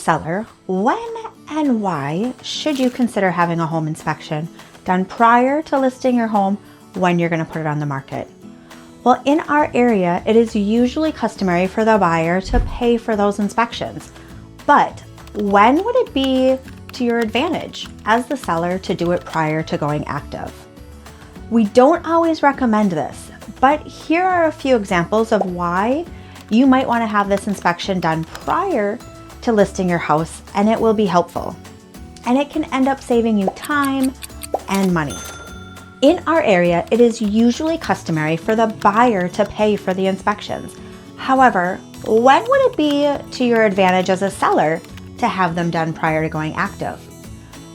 seller, when and why should you consider having a home inspection done prior to listing your home when you're going to put it on the market? Well, in our area, it is usually customary for the buyer to pay for those inspections. But when would it be to your advantage as the seller to do it prior to going active? We don't always recommend this, but here are a few examples of why you might want to have this inspection done prior to listing your house, and it will be helpful. And it can end up saving you time and money. In our area, it is usually customary for the buyer to pay for the inspections. However, when would it be to your advantage as a seller to have them done prior to going active?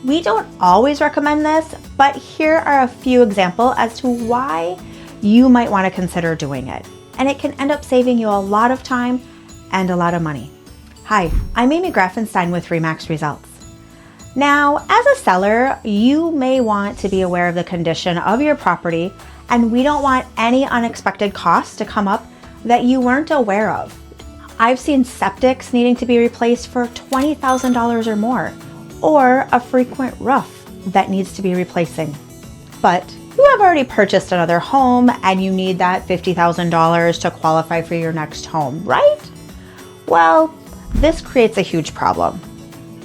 We don't always recommend this, but here are a few examples as to why you might want to consider doing it. And it can end up saving you a lot of time and a lot of money. Hi, I'm Amy Grafenstein with RE/MAX Results. Now, as a seller, you may want to be aware of the condition of your property, and we don't want any unexpected costs to come up that you weren't aware of. I've seen septics needing to be replaced for $20,000 or more, or a frequent roof that needs to be replacing. But you have already purchased another home and you need that $50,000 to qualify for your next home, right? Well, this creates a huge problem.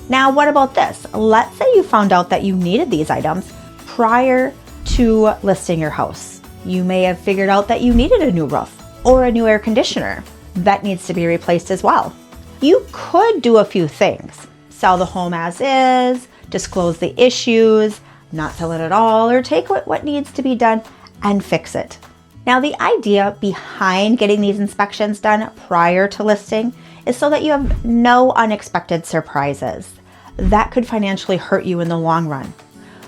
Now, what about this? Let's say you found out that you needed these items prior to listing your house. You may have figured out that you needed a new roof or a new air conditioner that needs to be replaced as well. You could do a few things. Sell the home as is, disclose the issues, not sell it at all, or take what needs to be done and fix it. Now, the idea behind getting these inspections done prior to listing is so that you have no unexpected surprises that could financially hurt you in the long run.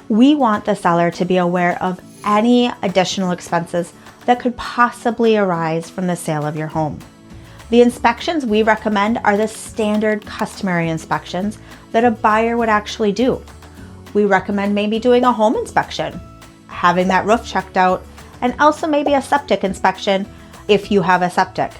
We want the seller to be aware of any additional expenses that could possibly arise from the sale of your home. The inspections we recommend are the standard customary inspections that a buyer would actually do. We recommend maybe doing a home inspection, having that roof checked out, and also maybe a septic inspection if you have a septic.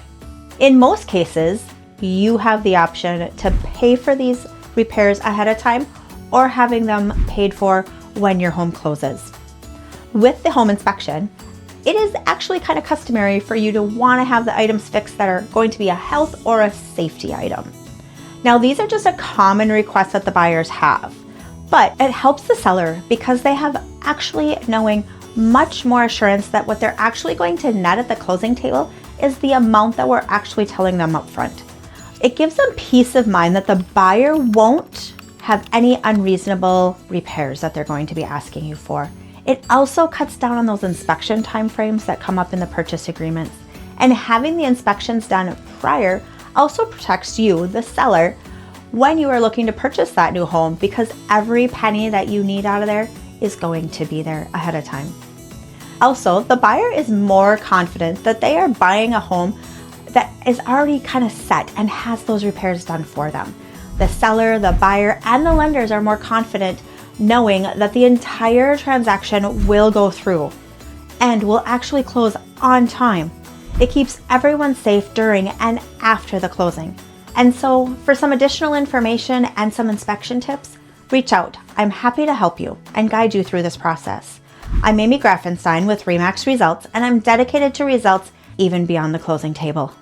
In most cases, you have the option to pay for these repairs ahead of time or having them paid for when your home closes. With the home inspection, it is actually kind of customary for you to want to have the items fixed that are going to be a health or a safety item. Now, these are just a common request that the buyers have, but it helps the seller because they have actually knowing much more assurance that what they're actually going to net at the closing table is the amount that we're actually telling them up front. It gives them peace of mind that the buyer won't have any unreasonable repairs that they're going to be asking you for. It also cuts down on those inspection timeframes that come up in the purchase agreements. And having the inspections done prior also protects you, the seller, when you are looking to purchase that new home, because every penny that you need out of there is going to be there ahead of time. Also, the buyer is more confident that they are buying a home that is already kind of set and has those repairs done for them. The seller, the buyer, and the lenders are more confident knowing that the entire transaction will go through and will actually close on time. It keeps everyone safe during and after the closing. And so for some additional information and some inspection tips, reach out. I'm happy to help you and guide you through this process. I'm Amy Grafenstein with RE/MAX Results, and I'm dedicated to results even beyond the closing table.